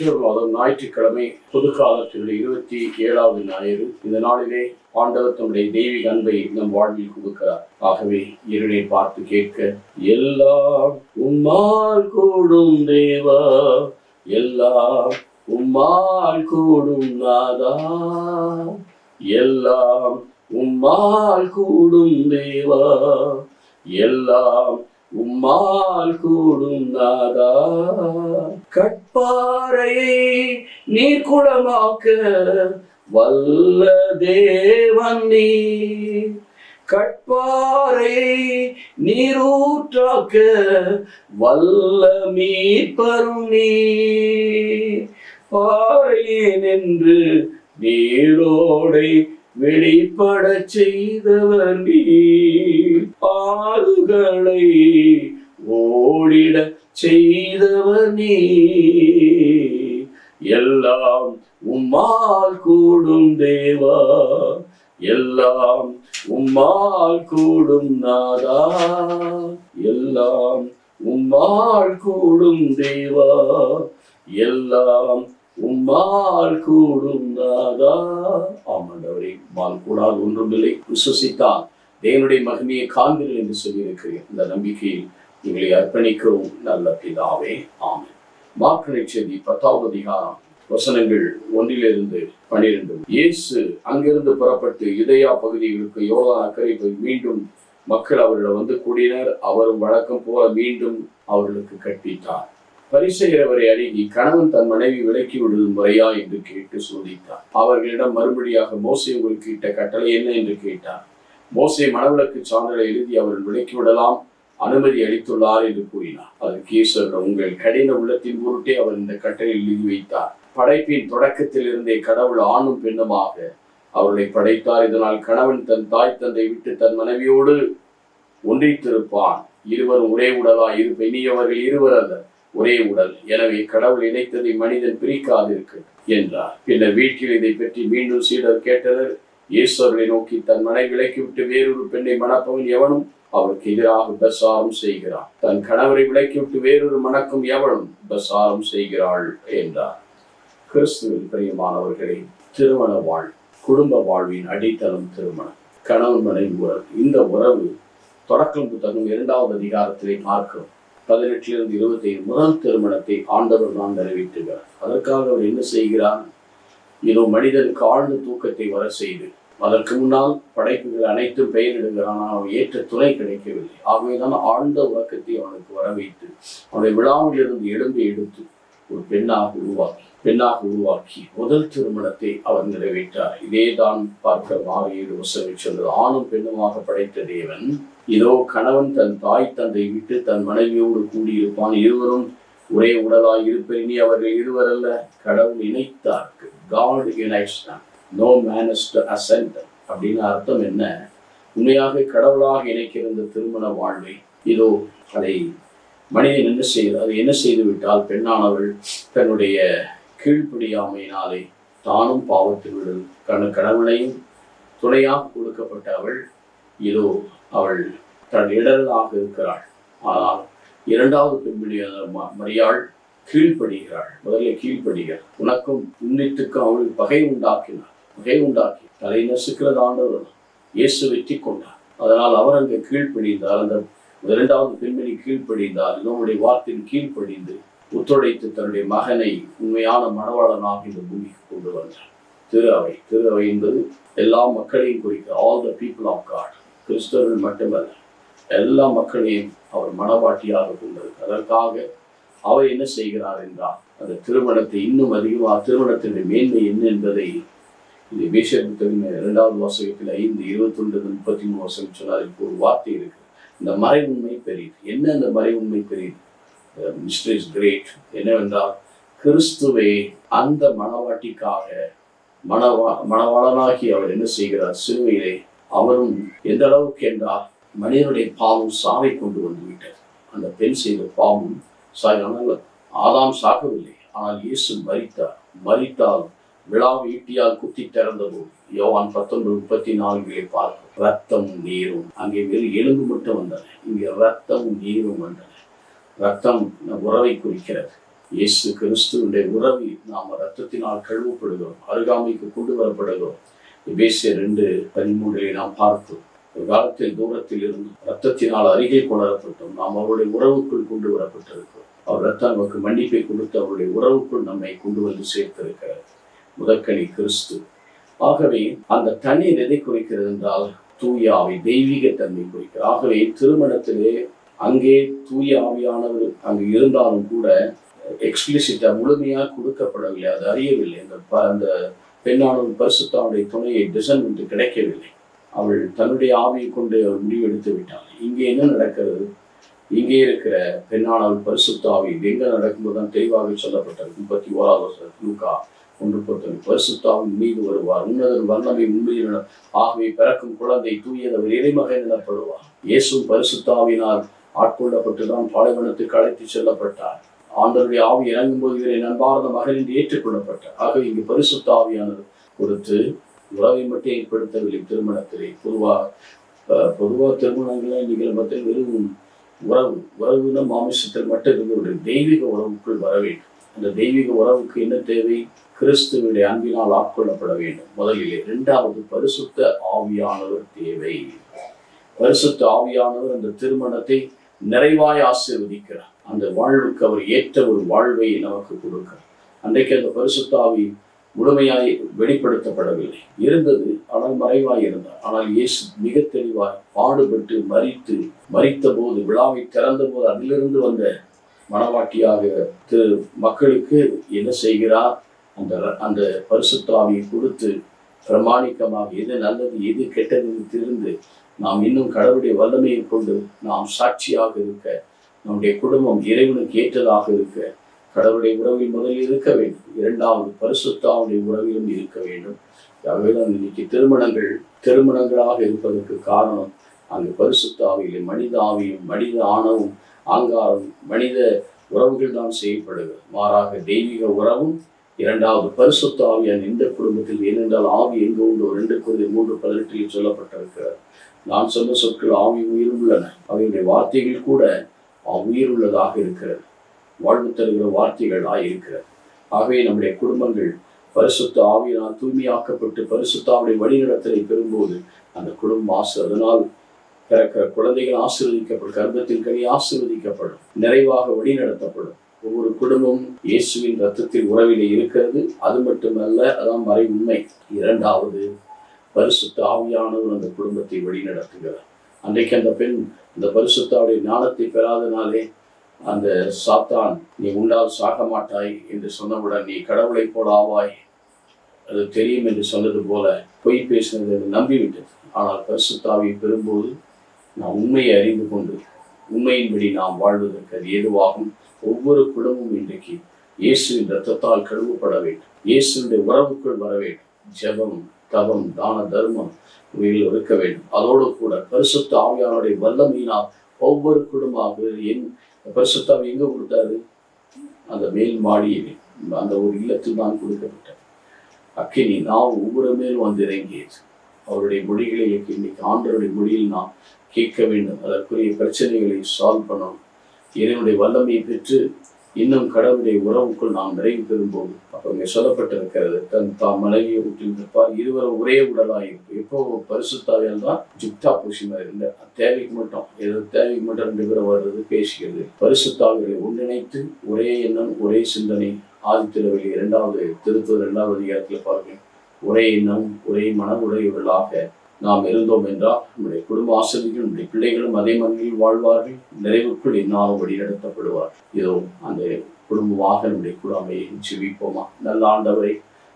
October மாதம் ஞாயிற்றுக்கிழமை பொது காலத்தினுடைய 27வது ஞாயிறு. இந்த நாளிலே ஆண்டவர் தம்முடைய தெய்வீக அன்பை நம் வாழ்வில் கொடுக்கிறார். ஆகவே இருளை பார்த்து கேட்க, எல்லாம் உம்மால் கூடும் தேவா, எல்லாம் உம்மால் கூடும் நாதா, எல்லாம் உம்மால் கூடும் தேவா, எல்லாம் உம்மால் கூடும் நாதா. கற்பாறையை நீர்க்குளமாக்க வல்ல தேவன் நீர், கற்பாறையை நீரூற்றாக்க வல்ல மீட்பரும் நீர். பாறையே நின்று நீரோடை வெளிப்பட செய்தவர் நீர், ஆறுகளை ஓடிட செய்தவர் நீர். எல்லாம் உம்மால் கூடும் தேவா, எல்லாம் உம்மால் கூடும் நாதா, எல்லாம் உம்மால் கூடும் தேவா, எல்லாம் உம்மால் கூடும் நாதா. ஆமாண்டவரே, உம்மால் கூடாது ஒன்றுமில்லை. விசுவசித்தால் தேவனுடைய மகிமையை காண்பீர்கள் என்று சொல்லியிருக்கிறேன். இந்த நம்பிக்கையில் உங்களை அர்ப்பணிக்கிறோம் நல்ல பிதாவே, ஆமென். மார்க்கு நற்செய்தி 10வது அதிகாரம் வசனங்கள் 1-12. இயேசு அங்கிருந்து புறப்பட்டு யூதேயா பகுதிகளுக்கு யோர்தான் அக்கறை போய் மீண்டும் மக்கள் அவரிடம் வந்து கூடினர். அவரும் வழக்கம் போல மீண்டும் அவர்களுக்கு கற்பித்தார். பரிசேயர் அவரை அணுகி, கணவன் தன் மனைவி விலக்கி விடுவது முறையா என்று கேட்டு சோதித்தார். அவர்களிடம் மறுபடியாக, மோசே உங்களுக்கு இட்ட கட்டளை என்ன என்று கேட்டார். மோசே மணவிலக்கு சான்றிதழை எழுதி அவர்கள் விலக்கி விடலாம் அனுமதி அளித்துள்ளார் என்று கூறினார். அதற்கு இயேசு, உங்கள் கடின உள்ளத்தின் பொருட்டே அவர் இந்த கட்டளை எழுதி வைத்தார். படைப்பின் தொடக்கத்தில் இருந்தே கடவுள் ஆணும் பெண்ணுமாக அவர்களை படைத்தார். இதனால் கணவன் தன் தாய் தந்தை விட்டு தன் மனைவியோடு ஒன்றித்திருப்பான். இருவரும் ஒரே உடலாய் இருப்ப, இனி அவர்கள் இருவர் அல்ல, ஒரே உடல். எனவே கடவுள் இணைத்ததை மனிதன் பிரிக்காதிருக்கு என்றார். பின்னர் வீட்டில் இதை பற்றி மீண்டும் சீடர் கேட்டனர். இயேசு அவர்களை நோக்கி, தன் மனைவி விலக்கிவிட்டு வேறொரு பெண்ணை மணப்பவன் எவனும் அவருக்கு எதிராக பிரசாரம் செய்கிறான். தன் கணவரை விலக்கிவிட்டு வேறொரு மணக்கும் எவனும் பிரசாரம் செய்கிறாள் என்றார். கிறிஸ்துவில் பிரியமானவர்களே, திருமண வாழ், குடும்ப வாழ்வின் அடித்தளம் திருமணம், கணவன் மனைவி உறவு. இந்த உறவு தொடக்கம் புத்தகம் 2வது அதிகாரத்திலே பார்க்கிறோம். 18-25 முதல் திருமணத்தை ஆண்டவர் தான் நிறைவேற்றுகிறார். அதற்காக அவர் என்ன செய்கிறார்? இதோ மனிதனுக்கு ஆழ்ந்த தூக்கத்தை வர செய்து, அதற்கு முன்னால் படைப்புகள் அனைத்தும் பெயரிடுகிறான். அவன் ஏற்ற துணை கிடைக்கவில்லை. ஆகவேதான் ஆழ்ந்த உறக்கத்தை அவனுக்கு வர வைத்து அவனை விழாவில் இருந்து எழுந்து எடுத்து ஒரு பெண்ணாக உருவாக்கி முதல் திருமணத்தை அவர் நிறைவேற்றார். இதேதான் பார்க்க 6-7 வசனம் சொன்னது. ஆணும் பெண்ணுமாக படைத்த தேவன், இதோ கணவன் தன் தாய் தந்தை விட்டு தன் மனைவியோடு கூடியிருப்பான். இருவரும் ஒரே உடலாய் இருப்பர், இனி அவர்கள் இருவர் அல்ல, கடவுள் இணைத்தார். God unites them. No man is to ascend. அப்படின்னு அர்த்தம் என்ன? உண்மையாக கடவுளாக இணைக்கிற இந்த திருமண வாழ்வை இதோ அதை மனிதன் என்ன செய்கிறது? அதை என்ன செய்து விட்டால், பெண்ணானவள் தன்னுடைய கீழ்ப்படியாமையினாலே தானும் பாவத்தில் விடும். கணவனையும் துணையாக கொடுக்கப்பட்ட அவள் இதோ அவள் தன் இடர்களாக இருக்கிறாள். ஆனால் 2வது பெண்மணியான மரியாள் கீழ்ப்படுகிறாள். முதல்ல கீழ்ப்படுகிறாள். உனக்கும் உன்னித்துக்கும் அவள் பகை உண்டாக்கி தலை நசுக்கிறது ஆண்டவர். இயேசு வெற்றி கொண்டார். அதனால் அவர் அங்கே கீழ்ப்படிந்தார். அந்த 2வது பெண்மணி கீழ்ப்படிந்தார். நம்முடைய வார்த்தையின் கீழ்ப்படிந்து ஒத்துழைத்து தன்னுடைய மகனை உண்மையான மணவாளனாக இந்த பூமிக்கு கொண்டு வந்தார். திரு அவை என்பது எல்லா மக்களையும் குறிக்க, all the people of God. கிறிஸ்தவர்கள் மட்டுமல்ல, எல்லா மக்களையும் அவர் மனவாட்டியாக கொண்டது. அதற்காக அவர் என்ன செய்கிறார் என்றால், அந்த திருமணத்தை இன்னும் அதிகமாக, திருமணத்தினுடைய மேன்மை என்ன என்பதை இது எபேசியர் 2வது வாசகத்தில் 5:21-33 வசனம் சொன்னார். இப்போ ஒரு வார்த்தை இருக்கு, இந்த மறை உண்மை பெரியது. என்ன அந்த மறை உண்மை பெரியது? Mystery is great. என்னவென்றால், கிறிஸ்துவை அந்த மணவாட்டிக்காக மணவாளனாகி அவர் என்ன செய்கிறார்? சிலுவையிலே அவரும் எந்த அளவுக்கு என்றால், மனிதனுடைய பாவம் சாவை கொண்டு வந்து விட்டது. அந்த பெண் செய்த பாவம் சாய். ஆதாம் சாகவில்லை, ஆனால் இயேசு மரித்தால் விழாவை ஈட்டியால் குத்தி திறந்தபோது யோவான் 19:34 பார்க்கும். ரத்தமும் நீரும், அங்கே வெறும் எலும்பு மட்டும் வந்தன, இங்கே ரத்தமும் நீரும் வந்தன. ரத்தம் உறவை குறிக்கிறது, இயேசு கிறிஸ்துவினுடைய உறவில் நாம் இரத்தத்தினால் கழுவப்படுகிறோம், அருகாமைக்கு கொண்டு வரப்படுகிறோம். எபேசியர் 2:13 நாம் பார்த்தோம். ஒரு காலத்தில் தூரத்தில் இருந்து இரத்தத்தினால் அருகே கொணரப்பட்டோம். நாம் அவருடைய உறவுக்குள் கொண்டு வரப்பட்டிருக்கிறோம். அவர் ரத்தம் நமக்கு மன்னிப்பை கொடுத்து அவருடைய உறவுக்குள் நம்மை கொண்டு வந்து சேர்த்திருக்கிறார். முதற்கனி கிறிஸ்து. ஆகவே அந்த தண்ணீர் எதை குறிக்கிறது என்றால் தூய ஆவி, தெய்வீக தன்மை குறிக்கிறது. ஆகவே திருமணத்திலே அங்கே தூய ஆவியானவர் அங்கு இருந்தாலும் கூட எக்ஸ்பிளிசிட்டா முழுமையாக கொடுக்கப்படவில்லை, அது அறியவில்லை. அந்த பெண்ணானவள் பரிசுத்தாவுடைய துணையை டிசைன்மெண்ட் கிடைக்கவில்லை. அவள் தன்னுடைய ஆவியை கொண்டு முடிவெடுத்து விட்டாள். இங்கே என்ன நடக்கிறது? இங்கே இருக்கிற பெண்ணானவள் பரிசுத்த ஆவி எங்க நடக்கும்போது தான் தெளிவாக சொல்லப்பட்டது. 31வது லூக்கா 1:10 பரிசுத்தாவின் மீது வருவார், உன்னதர் வல்லமை உண்மையில் ஆகவே பிறக்கும் குழந்தை தூயதவர் இறைமகன் எனப்படுவார். இயேசு பரிசுத்தாவினால் ஆட்கொள்ளப்பட்டுதான் பாலைவனத்துக்கு அழைத்து செல்லப்பட்டார். ஆண்டவருடைய ஆவி இறங்கும் போது இவரை நண்பார்ந்த மகன் என்று ஏற்றுக்கொள்ளப்பட்டார். ஆகவே இங்கு பரிசுத்த ஆவியானவர் கொடுத்து உறவை மட்டும் ஏற்படுத்தவில்லை. திருமணத்திலே பொதுவாக திருமணங்களை நிகழ்மத்தில் வெறும் உறவுன மாமிசத்தில் மட்டும் இருந்து தெய்வீக உறவுக்குள் வர வேண்டும். அந்த தெய்வீக உறவுக்கு என்ன தேவை? கிறிஸ்துவனுடைய அன்பினால் ஆட்கொள்ளப்பட வேண்டும் முதலிலே. 2வது பரிசுத்த ஆவியானவர் தேவை. பரிசுத்த ஆவியானவர் அந்த திருமணத்தை நிறைவாய் ஆசீர்வதிக்கிறார். அந்த வாழ்வுக்கு அவர் ஏற்ற ஒரு வாழ்வை நமக்கு கொடுக்கிறார். அன்றைக்கு அந்த பரிசுத்த ஆவி முழுமையாய் வெளிப்படுத்தப்படவில்லை, இருந்தது, ஆனால் மறைவாய் இருந்தார். ஆனால் இயேசு மிக தெளிவாய் பாடுபட்டு மரித்த போது, விழாவை திறந்த போது அதிலிருந்து வந்த மணவாட்டியாக மக்களுக்கு என்ன செய்கிறார்? அந்த பரிசுத்த ஆவியை கொடுத்து பிரமாணிக்கமாக எது நல்லது எது கெட்டது திருந்து நாம் இன்னும் கடவுளுடைய வல்லமையை கொண்டு நாம் சாட்சியாக இருக்க, நம்முடைய குடும்பம் இறைவனுக்கு ஏற்றதாக இருக்க, கடவுளுடைய உறவில் முதலில் இருக்க வேண்டும். 2வது பரிசுத்தாவுடைய உறவிலும் இருக்க வேண்டும். ஆகவேதான் இன்னைக்கு திருமணங்களாக இருப்பதற்கு காரணம் அங்கு பரிசுத்த ஆவியிலே மனித ஆவியும் மனித ஆணவம் ஆங்காரம் மனித உறவுகள் தான் செய்யப்படுகிறது. மாறாக தெய்வீக உறவும் 2வது பரிசுத்த ஆவியான இந்த குடும்பத்தில். ஏனென்றால் ஆவி எங்கு உண்டு? 2 Corinthians 3:18 சொல்லப்பட்டிருக்கிறது. நான் சொன்ன சொற்கள் ஆவி உயிர் உள்ளன, அவையுடைய வார்த்தைகள் கூட உயிர் உள்ளதாக இருக்கிறது, வாழ்வு தருகிற வார்த்தைகள் இருக்கிறது. ஆகவே நம்முடைய குடும்பங்கள் பரிசுத்த ஆவியினால் தூய்மையாக்கப்பட்டு பரிசுத்தாவுடைய வழிநடத்தலை பெறும்போது அந்த குடும்பம் அதனால் பிறக்கிற குழந்தைகள் ஆசீர்வதிக்கப்படும், கர்ப்பத்தின் கனி ஆசீர்வதிக்கப்படும், நிறைவாக வழிநடத்தப்படும். ஒவ்வொரு குடும்பமும் இயேசுவின் இரத்தத்தில் உறவிலே இருக்கிறது. அது மட்டுமல்ல, அதான் மறை உண்மை. 2வது பரிசுத்த ஆவியானவர் அந்த குடும்பத்தை வழிநடத்துகிறார். அன்றைக்கு அந்த பெண் அந்த பரிசுத்தாவுடைய ஞானத்தை பெறாதனாலே அந்த சாத்தான் நீ உண்டால் சாக மாட்டாய் என்று சொன்னவுடன் நீ கடவுளை போல ஆவாய், அது தெரியும் என்று சொன்னது போல பொய் பேசினது என்று நம்பிவிட்டது. ஆனால் பரிசுத்த ஆவியை பெறும்போது நாம் உண்மையை அறிந்து கொண்டு உண்மையின்படி நாம் வாழ்வதற்கு அது ஏதுவாகும். ஒவ்வொரு குடும்பமும் இன்றைக்கு இயேசுவின் இரத்தத்தால் கழுவப்பட வேண்டும், இயேசுடைய உறவுக்குள் வர வேண்டும். ஜெபம், தவம், தான தர்மம் இவையில் இருக்க வேண்டும். அதோடு கூட பரிசுத்த ஆவியானுடைய வல்லமையினால் ஒவ்வொரு குடும்பமாக பரிசுத்த ஆவி எங்க கொடுத்தாரு? அந்த மேல் மாடியிலே அந்த ஒரு இல்லத்தில் தான் கொடுக்கப்பட்டது. அக்கினி நாம் ஒவ்வொரு மேலும் வந்து இறங்கியது. அவருடைய மொழிகளை இன்னைக்கு ஆண்டவருடைய மொழியில் நாம் கேட்க வேண்டும். அதற்குரிய பிரச்சனைகளை சால்வ் பண்ணணும். இறைவனுடைய வல்லமையை பெற்று இன்னும் கடவுளுடைய உறவுக்குள் நாம் நிறைவு பெறும்போது அப்போ இங்கே சொல்லப்பட்டிருக்கிறது, தாம் மனைவியை விட்டிருப்பார், இருவரும் ஒரே உடலாக இருக்கும். எப்போ பரிசுத்தாவியால் தான் ஜுப்டா பூசிமா இருந்த தேவைக்கு மட்டும் தேவைக்கு மட்டும் 2 பேரும் வர்றது பேசுகிறது. பரிசுத்தாவிகளை ஒன்றிணைத்து ஒரே எண்ணம் ஒரே சிந்தனை. ஆதித்திரவெளி 2வது திருத்தூர் 2வது அதிகாரத்தில் பாருங்கள், ஒரே எண்ணம் ஒரே மன உடையவர்களாக நாம் இருந்தோம் என்றால் நம்முடைய குடும்ப ஆசிரியர்கள் நம்முடைய பிள்ளைகளும் அதே மண்ணில் வாழ்வார்கள், நிறைவுக்குள் என்னாலும் வழிநடத்தப்படுவார். இதோ அந்த குடும்பமாக நம்முடைய குழாமையை ஜெபிப்போமா? நல்ல ஆண்டவரை,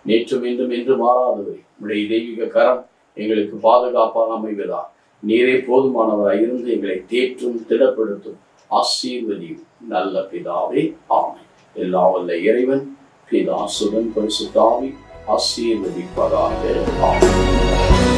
நேற்றும் என்றும் என்று மாறாதவரை, நம்முடைய தெய்வீக கரம் எங்களுக்கு பாதுகாப்பாக அமைவதா நீரே போதுமானவராய் இருந்து எங்களை தேற்றும் திடப்படுத்தும் ஆசீர்வதியும் நல்ல பிதாவே, ஆமென். எல்லா வல்ல இறைவன் பிதா சுதன் பரிசுத்த ஆவி ஆசீர்வதிப்பதாக, ஆமென்.